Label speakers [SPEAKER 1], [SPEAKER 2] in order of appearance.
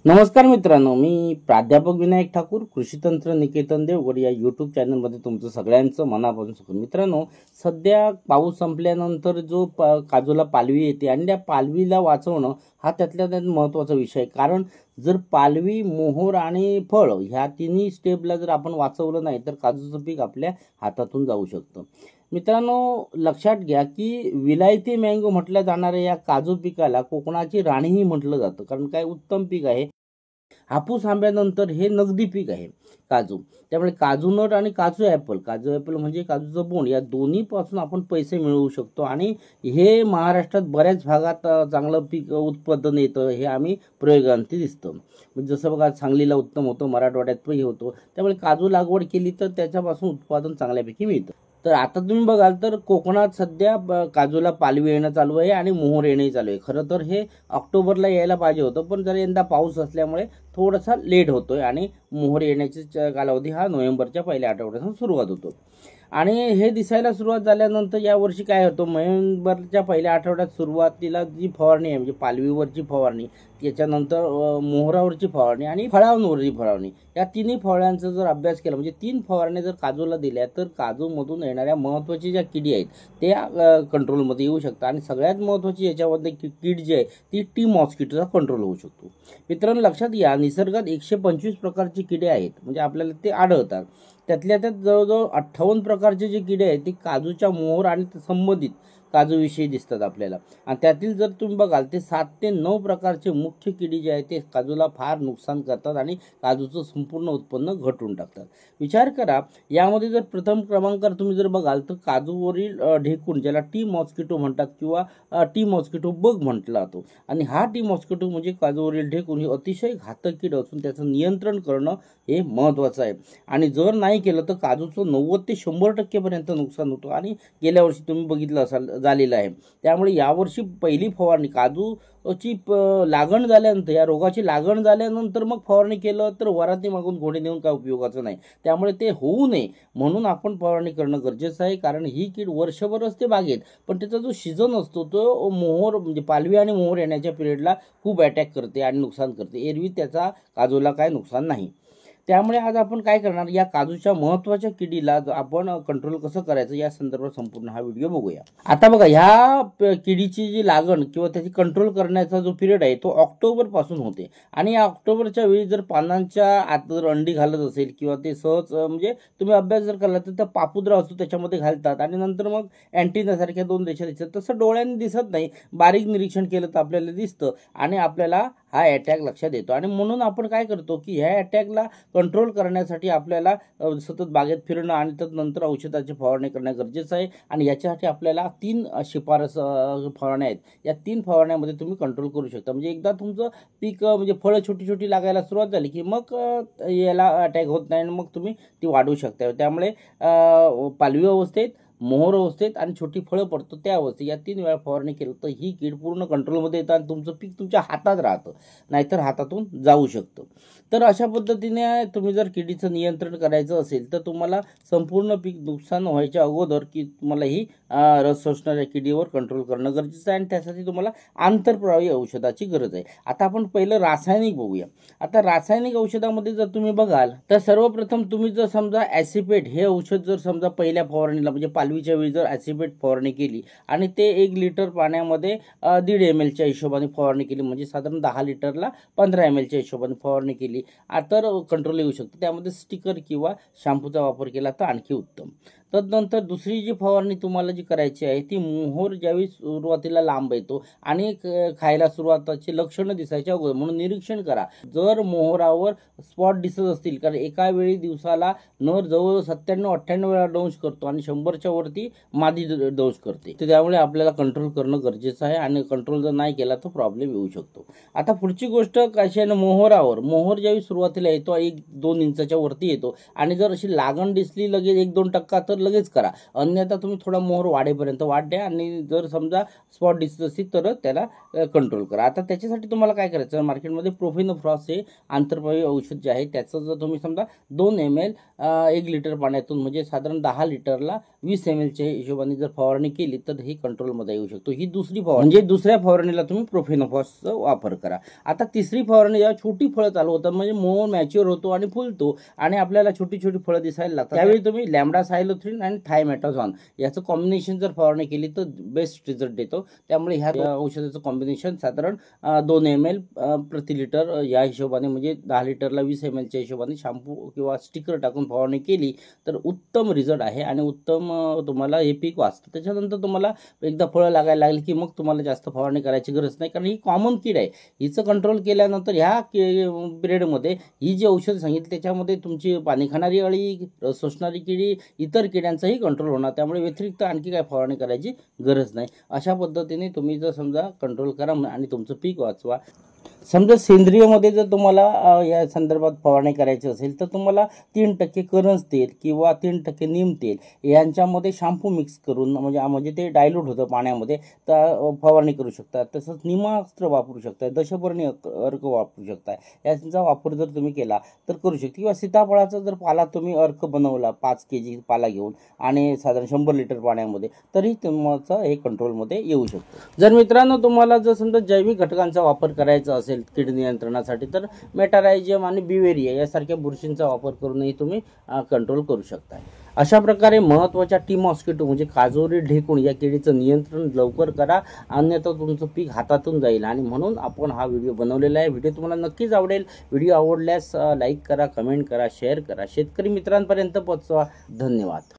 [SPEAKER 1] नमस्कार मित्रांनो, मी प्राध्यापक विनायक ठाकूर, कृषी तंत्र निकेतन देवगड या यूट्यूब चॅनलमध्ये तुमचं सगळ्यांचं मनापासून स्वागत. मित्रांनो, सध्या पाऊस संपल्यानंतर जो काजूला पालवी येते आणि त्या पालवीला वाचवणं हा त्यातल्या त्यात महत्त्वाचा विषय आहे. कारण जर पालवी, मोहोर आणि फळ ह्या तिन्ही स्टेपला जर आपण वाचवलं नाही तर काजूचं पीक आपल्या हातातून जाऊ शकतं. मित्रांनो, लक्षात घ्या की विलायती मँगो म्हटल्या जाणाऱ्या या काजू पिकाला कोकणाची राणीही म्हटलं जातं. कारण काय उत्तम पीक आहे. हापूस आंब्यानंतर हे नगदी पीक आहे काजू. त्यामुळे काजू नट आणि काजू ॲपल म्हणजे काजूचं बोंड या दोन्हीपासून आपण पैसे मिळवू शकतो आणि हे महाराष्ट्रात बऱ्याच भागात चांगलं पीक उत्पादन येतं. हे आम्ही प्रयोगांती दिसतं. म्हणजे जसं बघा, सांगलीला उत्तम होतं, मराठवाड्यात हे होतं. त्यामुळे काजू लागवड केली तर त्याच्यापासून उत्पादन चांगल्यापैकी मिळतं. तर आता तुम्ही बघाल तर कोकणात सध्या काजूला पालवी येणं चालू आहे आणि मोहोर येणंही चालू आहे. खरं तर हे ऑक्टोबरला यायला पाहिजे होतं, पण जर यंदा पाऊस असल्यामुळे थोडासा लेट होतोय आणि मोहोर येण्याची कालावधी हा नोव्हेंबरच्या पहिल्या आठवड्यापासून सुरुवात होतो. आणि हे दिसायला सुरुवात झाल्यानंतर यावर्षी काय होतं, नोव्हेंबरच्या पहिल्या आठवड्यात सुरुवातीला जी फवारणी आहे म्हणजे पालवीवरची फवारणी, त्याच्यानंतर मोहरावरची फवारणी आणि फळांवरची फवारणी, या तिन्ही फवारण्यांचा जर अभ्यास केला म्हणजे 3 फवारण्या जर काजूला दिल्या तर काजूमधून येणाऱ्या महत्त्वाची ज्या किडी आहेत त्या कंट्रोलमध्ये येऊ शकतात. आणि सगळ्यात महत्त्वाची याच्यामध्ये कीड जी आहे ती टी मॉस्किटोचा कंट्रोल होऊ शकतो. मित्रांनो, लक्षात घ्या, निसर्गात 125 प्रकारची किडे आहेत म्हणजे आपल्याला ते आढळतात. त्यातल्या त्यात जवळजवळ 58 प्रकारचे जे किडे आहेत ते काजूच्या मोहोर आणि संबंधित काजूविषयी दिसतात आपल्याला. आणि त्यातील जर तुम्ही बघाल ते 7 ते 9 प्रकारचे मुख्य किडी जे आहेत ते काजूला फार नुकसान करतात आणि काजूचं संपूर्ण उत्पन्न घटवून टाकतात. विचार करा, यामध्ये जर प्रथम क्रमांकावर तुम्ही जर बघाल तर काजूवरील ढेकूण, ज्याला टी मॉस्किटो म्हणतात किंवा टी मॉस्किटो बग म्हटला जातो. आणि हा टी मॉस्किटो म्हणजे काजूवरील ढेकूण ही अतिशय घातक कीड असून त्याचं नियंत्रण करणं हे महत्त्वाचं आहे. आणि जर नाही केलं तर काजूचं 90 ते 100% पर्यंत नुकसान होतं आणि गेल्या वर्षी तुम्ही बघितलं असाल झालेलं आहे. त्यामुळे यावर्षी पहिली फवारणी काजूची लागण झाल्यानंतर, या रोगाची लागण झाल्यानंतर मग फवारणी केलं तर वराती मागून घोडे नेऊन काय उपयोगाचं नाही. त्यामुळे ते होऊ नये म्हणून आपण फवारणी करणं गरजेचं आहे. कारण ही कीड वर्षभर असते बागेत, पण त्याचा जो सीझन असतो तो मोहोर म्हणजे पालवी आणि मोहोर येण्याच्या पिरियडला खूप अटॅक करते आणि नुकसान करते. एरवी त्याचा काजूला काय नुकसान नाही. त्यामुळे आज आपण काय करणार, या काजूच्या महत्त्वाच्या किडीला आपण कंट्रोल कसं करायचं या संदर्भात संपूर्ण हा व्हिडिओ बघूया. आता बघा, ह्या किडीची जी लागण किंवा त्याची कंट्रोल करण्याचा जो पिरियड आहे तो ऑक्टोबर पासून होते. आणि या ऑक्टोबरच्या वेळी जर पानांच्या आत जर अंडी घालत असेल किंवा ते सहज म्हणजे तुम्ही अभ्यास जर केला तर त्या पापुद्रा असतो त्याच्यामध्ये घालतात आणि नंतर मग अँटीनासारख्या 2 रेषा दिसतात. तसं डोळ्यांनी दिसत नाही, बारीक निरीक्षण केलं तर आपल्याला दिसतं आणि आपल्याला हा अटॅक लक्षात येतो. आणि म्हणून आपण काय करतो की ह्या अटॅकला कंट्रोल करण्यासाठी आपल्याला सतत बागेत फिरणं आणि त्यानंतर औषधाची फवारणी करणं गरजेचं आहे. आणि याच्यासाठी आपल्याला 3 शिफारस फवारण्या आहेत. या 3 फवारण्यामध्ये तुम्ही कंट्रोल करू शकता. म्हणजे एकदा तुमचं पीक म्हणजे फळं छोटी छोटी लागायला सुरुवात झाली की मग याला अटॅक होत नाही आणि मग तुम्ही ती वाढवू शकता. त्यामुळे पालवी अवस्थेत, मोहोर अवस्थेत आणि छोटी फळं पडतो त्या अवस्थेत या 3 वेळा फवारणी केलं तर ही कीड पूर्ण कंट्रोलमध्ये येतं आणि तुमचं पीक तुमच्या हातात राहतं, नाहीतर हातातून जाऊ शकतं. तर अशा पद्धतीने तुम्ही जर किडीचं नियंत्रण करायचं असेल तर तुम्हाला संपूर्ण पीक नुकसान व्हायच्या अगोदर की तुम्हाला ही रस शोषणाऱ्या किडीवर कंट्रोल करणं गरजेचं आहे आणि त्यासाठी तुम्हाला आंतरप्रवाही औषधाची गरज आहे. आता आपण पहिलं रासायनिक बघूया. आता रासायनिक औषधामध्ये जर तुम्ही बघाल तर सर्वप्रथम तुम्ही जर समजा ॲसिपेट हे औषध जर समजा पहिल्या फवारणीला म्हणजे पालवीच्या वेळी जर ॲसिपेट फवारणी केली आणि ते 1 लिटर पाण्यामध्ये 1.5 ml हिशोबाने फवारणी केली म्हणजे साधारण 10 लिटरला 15 ml हिशोबाने फवारणी केली तर कंट्रोल येऊ शकतो. त्यामध्ये स्टिकर किंवा शॅम्पूचा वापर केला तर आणखी उत्तम. तदनंतर दुसरी जी फवारणी तुम्हाला जी करायची आहे ती मोहोर ज्यावेळी सुरुवातीला लांब येतो आणि खायला सुरुवाताची लक्षणं दिसायच्या अगोदर म्हणून निरीक्षण करा. जर मोहोरावर स्पॉट दिसत असतील, कारण एका वेळी दिवसाला नर जवळ 97-98 वेळा दंश करतो आणि 100च्या वरती मादी दंश करते. तर त्यामुळे आपल्याला कंट्रोल करणं गरजेचं आहे आणि कंट्रोल जर नाही केला तर प्रॉब्लेम येऊ शकतो. आता पुढची गोष्ट कशी आहे ना, मोहोर ज्यावेळी सुरुवातीला येतो 1-2 इंचाच्या वरती येतो आणि जर अशी लागण दिसली लगेच 1-2% तर तर लगेच करा, अन्यथा तुम्ही थोडा मोहर वाढेपर्यंत वाढ द्या आणि जर समजा स्पॉट दिसत असेल तर त्याला कंट्रोल करा. आता त्याच्यासाठी तुम्हाला काय करायचं, मार्केटमध्ये प्रोफेनोफ्रॉस हे आंतरपाळी औषध जे आहे त्याचं जर तुम्ही समजा 2 ml 1 लिटर पाण्यातून म्हणजे साधारण 10 लिटरला 20 ml च्या हिशोबाने जर फवारणी केली तर ही कंट्रोलमध्ये येऊ शकतो. ही दुसरी फवारणी म्हणजे दुसऱ्या फवारणीला तुम्ही प्रोफेनोफ्रॉसचा वापर करा. आता तिसरी फवारणी जेव्हा छोटी फळं चालू होतात म्हणजे मोहर मॅच्युअर होतो आणि फुलतो आणि आपल्याला छोटी छोटी फळं दिसायला लागतात, त्यावेळी तुम्ही लॅम्बडा सायलोथ्रिन आणि थायमॅटाझॉन याचं कॉम्बिनेशन जर फवारणी केली तर बेस्ट रिझल्ट देतो. त्यामुळे ह्या औषधाचं कॉम्बिनेशन साधारण 2 ml प्रति लिटर या हिशोबाने म्हणजे 10 लिटरला 20 ml च्या हिशोबाने शॅम्पू किंवा स्टिकर टाकून फवारणी केली तर उत्तम रिझल्ट आहे आणि उत्तम तुम्हाला हे पीक वाचतं. त्याच्यानंतर तुम्हाला एकदा फळं लागायला लागली की मग तुम्हाला जास्त फवारणी करायची गरज नाही, कारण ही कॉमन कीड आहे. हिचं कंट्रोल केल्यानंतर ह्या पिरियडमध्ये ही जी औषध सांगितली त्याच्यामध्ये तुमची पाणी खाणारी अळी, रस शोषणारी किडी, इतर किड्यांचाही कंट्रोल होणार. त्यामुळे व्यतिरिक्त आणखी काय फवारणी करायची गरज नाही. अशा पद्धतीने तुम्ही जर समजा कंट्रोल करा आणि तुमचं पीक वाचवा. समजा सेंद्रियमध्ये जर तुम्हाला या संदर्भात फवारणी करायची असेल तर तुम्हाला 3% करंज तेल किंवा 3% नीम तेल यांच्यामध्ये शॅम्पू मिक्स करून म्हणजे ते डायल्यूट होतं पाण्यामध्ये, तर फवारणी करू शकता. तसंच निमास्त्र वापरू शकता, दशपर्णी अर्क वापरू शकता. यांचा वापर जर तुम्ही केला तर करू शकता. किंवा सीताफळाचा जर पाला तुम्ही अर्क बनवला 5 kg पाला घेऊन आणि साधारण 100 लिटर पाण्यामध्ये, तरी तुमचं हे कंट्रोलमध्ये येऊ शकतो. जर मित्रांनो तुम्हाला जर समजा जैविक घटकांचा वापर करायचा असेल कीड नियंत्रणासाठी तर मेटारायझियम आणि बिवेरिया यासारख्या बुरशींचा वापर करूनही तुम्ही कंट्रोल करू शकता. अशा प्रकारे महत्त्वाच्या टी मॉस्किटो म्हणजे काजोरी ढेकुण या किडीचं नियंत्रण लवकर करा, अन्यथा तुमचं पीक हातातून जाईल. आणि म्हणून आपण हा व्हिडिओ बनवलेला आहे. व्हिडिओ तुम्हाला नक्कीच आवडेल. व्हिडिओ आवडल्यास लाईक करा, कमेंट करा, शेअर करा, शेतकरी मित्रांपर्यंत पोहोचवा. धन्यवाद.